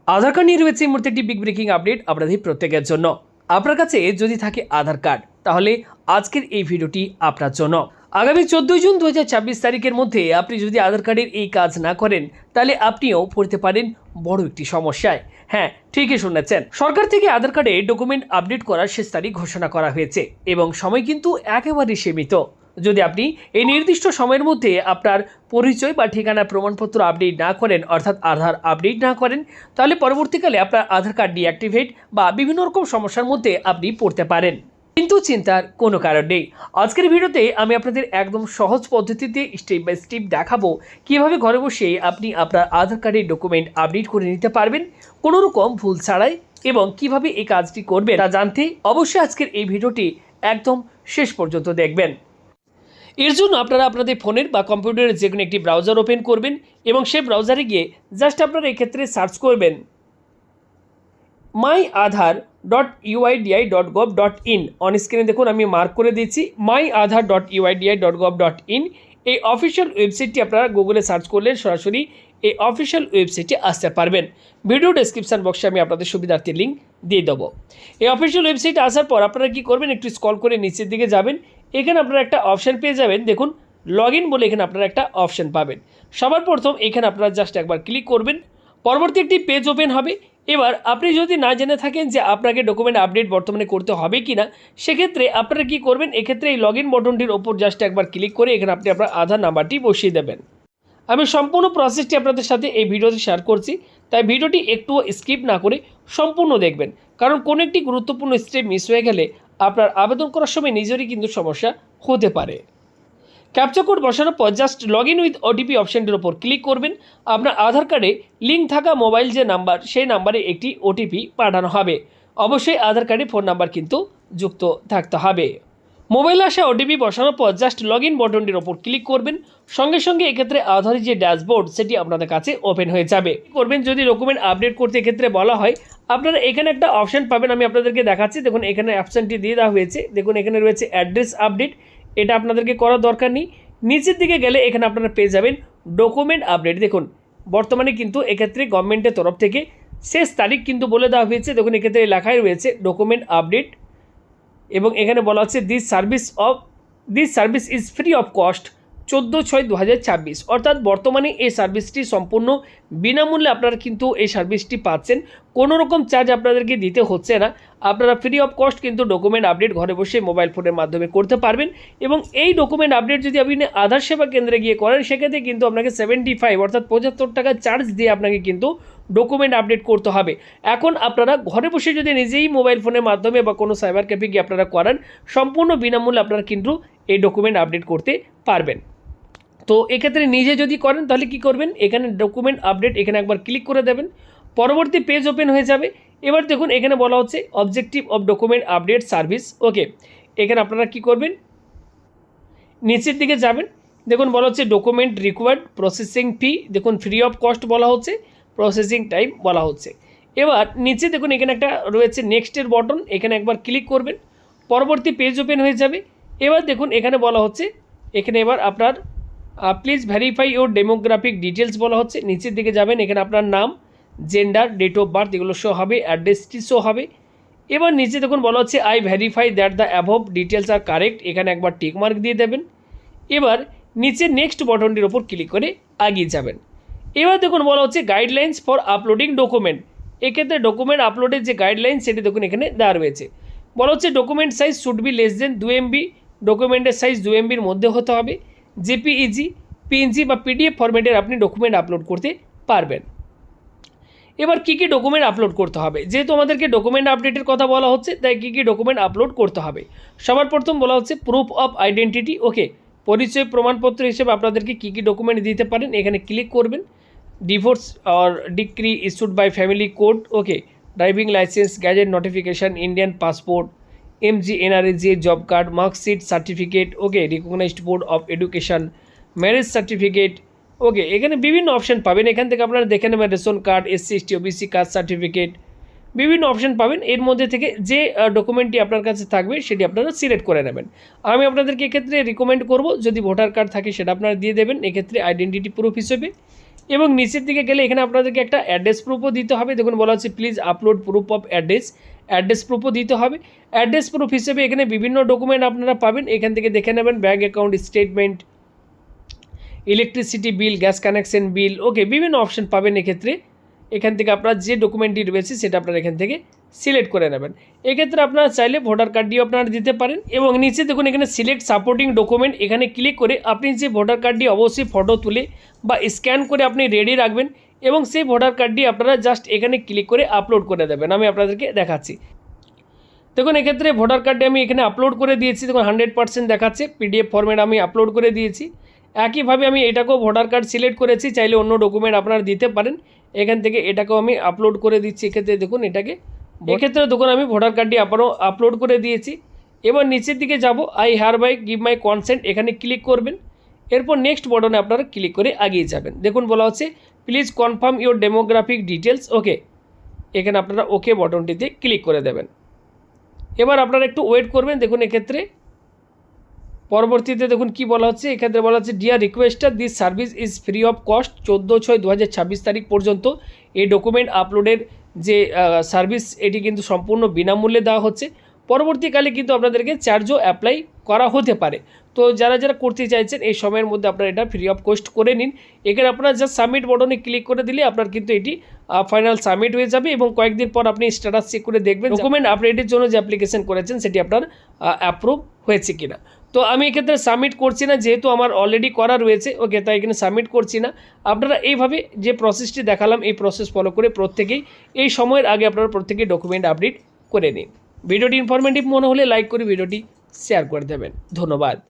আধার card নিয়ে রয়েছে এই মুহূর্তে একটি বিগ ব্রেকিং আপডেট আপনাদের প্রত্যেকের জন্য। আপনার কাছে যদি থাকে আধার কার্ড, তাহলে আজকের এই ভিডিওটি আপনার জন্য। আগামী 14 জুন 2024 তারিখের মধ্যে আপনি যদি আধার কার্ডের এই কাজ না করেন, তাহলে আপনিও পড়তে পারেন বড় একটি সমস্যায়। হ্যাঁ, ঠিকই শুনেছেন, সরকার থেকে আধার কার্ডে ডকুমেন্ট আপডেট করার শেষ তারিখ ঘোষণা করা হয়েছে এবং সময় কিন্তু একেবারে সীমিত। যদি আপনি এই নির্দিষ্ট সময়ের মধ্যে আপনার পরিচয় বা ঠিকানা প্রমাণপত্র আপডেট না করেন, অর্থাৎ আধার আপডেট না করেন, তাহলে পরবর্তীকালে আপনার আধার কার্ড ডিঅ্যাক্টিভেট বা বিভিন্ন রকম সমস্যার মধ্যে আপনি পড়তে পারেন। কিন্তু চিন্তার কোনো কারণ নেই। আজকের ভিডিওতে আমি আপনাদের একদম সহজ পদ্ধতিতে স্টেপ বাই স্টেপ দেখাবো কিভাবে ঘরে বসে আপনি আপনার আধার কার্ডের ডকুমেন্ট আপডেট করে নিতে পারবেন কোনো রকম ভুল ছাড়াই, এবং কিভাবে এই কাজটি করবেন তা জানতে অবশ্যই আজকের এই ভিডিওটি একদম শেষ পর্যন্ত দেখবেন। এর জন্য আপনারা আপনাদের ফোনের বা কম্পিউটারের যে কোনো একটি ব্রাউজার ওপেন করবেন এবং সেই ব্রাউজারে গিয়ে জাস্ট আপনারা এক্ষেত্রে সার্চ করবেন myAadhar.uidi.gov.in। অন স্ক্রিনে দেখুন আমি মার্ক করে দিচ্ছি myAadhar.uidi.gov.in। এই অফিসিয়াল ওয়েবসাইটটি আপনারা গুগলে সার্চ করলে সরাসরি এই অফিসিয়াল ওয়েবসাইটে আসতে পারবেন। ভিডিও ডেসক্রিপশন বক্সে আমি আপনাদের সুবিধার্থে লিঙ্ক দিয়ে দেবো। এই অফিসিয়াল ওয়েবসাইটে আসার পর আপনারা কী করবেন, একটু স্ক্রল করে নিচের দিকে যাবেন। এখানে আপনারা একটা অপশান পেয়ে যাবেন, দেখুন লগ ইন বলে এখানে আপনারা একটা অপশান পাবেন। সবার প্রথম এখানে আপনারা জাস্ট একবার ক্লিক করবেন, পরবর্তী একটি পেজ ওপেন হবে। এবার আপনি যদি না জেনে থাকেন যে আপনাকে ডকুমেন্ট আপডেট বর্তমানে করতে হবে কি না, সেক্ষেত্রে আপনারা কী করবেন, এক্ষেত্রে এই লগ ইন বটনটির ওপর জাস্ট একবার ক্লিক করে এখানে আপনি আপনার আধার নাম্বারটি বসিয়ে দেবেন। আমি সম্পূর্ণ প্রসেসটি আপনাদের সাথে এই ভিডিওতে শেয়ার করছি, তাই ভিডিওটি একটুও স্কিপ না করে সম্পূর্ণ দেখবেন, কারণ কোনো একটি গুরুত্বপূর্ণ স্টেপ মিস হয়ে গেলে আপনার আবেদন করার সময় নিজেরই কিন্তু সমস্যা হতে পারে। ক্যাপচা কোড বসানোর পর just log in with OTP অপশানটির ওপর ক্লিক করবেন। আপনার আধার কার্ডে লিঙ্ক থাকা মোবাইল যে নাম্বার, সেই নাম্বারে একটি ওটিপি পাঠানো হবে। অবশ্যই আধার কার্ডে ফোন নাম্বার কিন্তু যুক্ত থাকতে হবে। মোবাইলে আসা ওটিপি বসানোর পর জাস্ট লগ ইন বটনটির ওপর ক্লিক করবেন। সঙ্গে সঙ্গে এক্ষেত্রে আধারের যে ড্যাশবোর্ড সেটি আপনাদের কাছে ওপেন হয়ে যাবে। করবেন যদি ডকুমেন্ট আপডেট করতে এক্ষেত্রে বলা হয়, আপনারা এখানে একটা অপশান পাবেন, আমি আপনাদেরকে দেখাচ্ছি। দেখুন এখানে অপশানটি দিয়ে দেওয়া হয়েছে, দেখুন এখানে রয়েছে অ্যাড্রেস আপডেট, এটা আপনাদেরকে করার দরকার নেই। নিচের দিকে গেলে এখানে আপনারা পেয়ে যাবেন ডকুমেন্ট আপডেট। দেখুন বর্তমানে কিন্তু এক্ষেত্রে গভর্নমেন্টের তরফ থেকে শেষ তারিখ কিন্তু বলে দেওয়া হয়েছে। দেখুন এক্ষেত্রে লেখাই রয়েছে ডকুমেন্ট আপডেট, এবং এখানে বলা হচ্ছে this service is free of cost 14/6/2024। অর্থাৎ বর্তমানে এই সার্ভিসটি সম্পূর্ণ বিনামূল্যে আপনারা কিন্তু এই সার্ভিসটি পাচ্ছেন, কোনো রকম চার্জ আপনাদেরকে দিতে হচ্ছে না। আপনারা ফ্রি অফ কস্ট কিন্তু ডকুমেন্ট আপডেট ঘরে বসে মোবাইল ফোনের মাধ্যমে করতে পারবেন। এবং এই ডকুমেন্ট আপডেট যদি আপনি আধার সেবা কেন্দ্রে গিয়ে করেন, সেক্ষেত্রে কিন্তু আপনাকে 75 অর্থাৎ 75 টাকা চার্জ দিয়ে আপনাকে কিন্তু ডকুমেন্ট আপডেট করতে হবে। এখন আপনারা ঘরে বসে যদি নিজেই মোবাইল ফোনের মাধ্যমে বা কোনো সাইবার ক্যাফে গিয়ে আপনারা করেন, সম্পূর্ণ বিনামূল্যে আপনারা কিন্তু এই ডকুমেন্ট আপডেট করতে পারবেন। তো এক্ষেত্রে নিজে যদি করেন তাহলে কি করবেন, এখানে ডকুমেন্ট আপডেট এখানে একবার ক্লিক করে দেবেন, পরবর্তী পেজ ওপেন হয়ে যাবে। এবার দেখুন এখানে বলা হচ্ছে objective of document update service. Okay, এখানে আপনারা কি করবেন, নিচের দিকে যাবেন, দেখুন বলা হচ্ছে ডকুমেন্ট রিকোয়ার্ড প্রসেসিং ফি, দেখুন ফ্রি অফ কস্ট বলা হচ্ছে, প্রসেসিং টাইম বলা হচ্ছে। এবার নিচে দেখুন এখানে একটা রয়েছে নেক্সটের বটন, এখানে একবার ক্লিক করবেন, পরবর্তী পেজ ওপেন হয়ে যাবে। এবার দেখুন এখানে বলা হচ্ছে, এখানে এবার আপনার please verify your demographic details বলা হচ্ছে। নিচের দিকে যাবেন, এখানে আপনার নাম, জেন্ডার, ডেট অফ বার্থ এগুলো শো হবে, অ্যাড্রেসটি শো হবে। এবার নিচে দেখুন বলা হচ্ছে I verify that the above details are correct, এখানে একবার টিক মার্ক দিয়ে দেবেন। এবার নিচে নেক্সট বটনটির ওপর ক্লিক করে এগিয়ে যাবেন। এবার দেখুন বলা হচ্ছে গাইডলাইন্স ফর আপলোডিং ডকুমেন্ট। এক্ষেত্রে ডকুমেন্ট আপলোডের যে গাইডলাইন সেটি দেখুন এখানে দেওয়া রয়েছে। বলা হচ্ছে document size should be less than 2 MB, ডকুমেন্টের সাইজ 2 MBর মধ্যে হতে হবে। জেপিইজি, পিএনজি বা পিডিএফ ফরম্যাটের আপনি ডকুমেন্ট আপলোড করতে পারবেন। এবার কী কী ডকুমেন্ট আপলোড করতে হবে, যেহেতু আমাদেরকে ডকুমেন্ট আপডেটের কথা বলা হচ্ছে, তাই কী কী ডকুমেন্ট আপলোড করতে হবে। সবার প্রথম বলা হচ্ছে প্রুফ অফ আইডেন্টিটি। ওকে, পরিচয় প্রমাণপত্র হিসেবে আপনাদেরকে কী কী ডকুমেন্ট দিতে পারেন, এখানে ক্লিক করবেন। Divorce or decree issued by family court. Okay, driving licence, gazette notification, Indian passport, MGNREG, job card, marksheet, certificate. Okay, recognised board of education, marriage certificate. Okay, এখানে বিভিন্ন অপশান পাবেন, এখান থেকে আপনারা দেখে নেবেন ration card, SC ST OBC caste certificate, বিভিন্ন option পাবেন। এর মধ্যে থেকে যে ডকুমেন্টটি আপনার কাছে থাকবে সেটি আপনারা সিলেক্ট করে নেবেন। আমি আপনাদেরকে এক্ষেত্রে রিকমেন্ড করব যদি ভোটার কার্ড থাকে সেটা আপনারা দিয়ে দেবেন, এক্ষেত্রে আইডেন্টিটি প্রুফ হিসেবে। এবং নিচের দিকে গেলে এখানে আপনাদেরকে একটা অ্যাড্রেস প্রুফও দিতে হবে। দেখুন বলা হচ্ছে please upload proof of address প্রুফও দিতে হবে। অ্যাড্রেস প্রুফ হিসেবে এখানে বিভিন্ন ডকুমেন্ট আপনারা পাবেন, এখান থেকে দেখে নেবেন bank account statement, electricity bill, gas connection bill, okay বিভিন্ন অপশন পাবেন। এক্ষেত্রে এখান থেকে আপনার যে ডকুমেন্টটি রয়েছে সেটা আপনারা এখান থেকে সিলেক্ট করে নেবেন। এক্ষেত্রে আপনারা চাইলে ভোটার কার্ডটিও আপনারা দিতে পারেন। এবং নিচে দেখুন এখানে সিলেক্ট সাপোর্টিং ডকুমেন্ট, এখানে ক্লিক করে আপনি যে ভোটার কার্ডটি অবশ্যই ফটো তুলে বা স্ক্যান করে আপনি রেডি রাখবেন এবং সেই ভোটার কার্ডটি আপনারা জাস্ট এখানে ক্লিক করে আপলোড করে দেবেন। আমি আপনাদেরকে দেখাচ্ছি। দেখুন এক্ষেত্রে ভোটার কার্ডটি আমি এখানে আপলোড করে দিয়েছি। দেখুন 100% দেখাচ্ছে, PDF ফরম্যাট আমি আপলোড করে দিয়েছি। একইভাবে আমি এটাকেও ভোটার কার্ড সিলেক্ট করেছি, চাইলে অন্য ডকুমেন্ট আপনারা দিতে পারেন। এখান থেকে এটাকেও আমি আপলোড করে দিচ্ছি। এক্ষেত্রে দেখুন এক্ষেত্রে দেখুন আমি ভোটার কার্ডটি আপলোড করে দিয়েছি। এবার নিচের দিকে যাব, আই হারবাই গিভ মাই কনসেন্ট, এখানে ক্লিক করবেন। এরপর নেক্সট বাটনে আপনারা ক্লিক করে এগিয়ে যাবেন। দেখুন বলা হচ্ছে please confirm your demographic details, okay, এখানে আপনারা ওকে বাটনটিতে ক্লিক করে দেবেন। এবার আপনারা একটু ওয়েট করবেন। দেখুন এক্ষেত্রে পরবর্তীতে দেখুন কি বলা হচ্ছে, এক্ষেত্রে বলা হচ্ছে dear requester this service is free of cost. 14/6/2026 তারিখ পর্যন্ত এই ডকুমেন্ট আপলোডের যে সার্ভিস এটি কিন্তু সম্পূর্ণ বিনামূল্যে দেওয়া হচ্ছে। পরবর্তীকালে কিন্তু আপনাদেরকে চার্জও অ্যাপ্লাই করা হতে পারে। তো যারা করতে চাইছেন এই সময়ের মধ্যে আপনারা এটা ফ্রি অফ কস্ট করে নিন। এখানে আপনারা জাস্ট সাবমিট বাটনে ক্লিক করে দিলে আপনার কিন্তু এটি ফাইনাল সাবমিট হয়ে যাবে এবং কয়েকদিন পর আপনি স্ট্যাটাস চেক করে দেখবেন ডকুমেন্ট আপডেটের জন্য যে অ্যাপ্লিকেশন করেছেন সেটি আপনার অ্যাপ্রুভ হয়েছে কিনা। তো আমি এক্ষেত্রে সাবমিট করছি না, যেহেতু আমার অলরেডি করা রয়েছে, ওকে, তাই এখানে সাবমিট করছি না। আপনারা এইভাবে যে প্রসেসটি দেখালাম এই প্রসেস ফলো করে প্রত্যেকেই এই সময়ের আগে আপনারা প্রত্যেকেই ডকুমেন্ট আপডেট করে নিন। ভিডিওটি ইনফরমেটিভ মনে হলে লাইক করে ভিডিওটি শেয়ার করে দেবেন। ধন্যবাদ।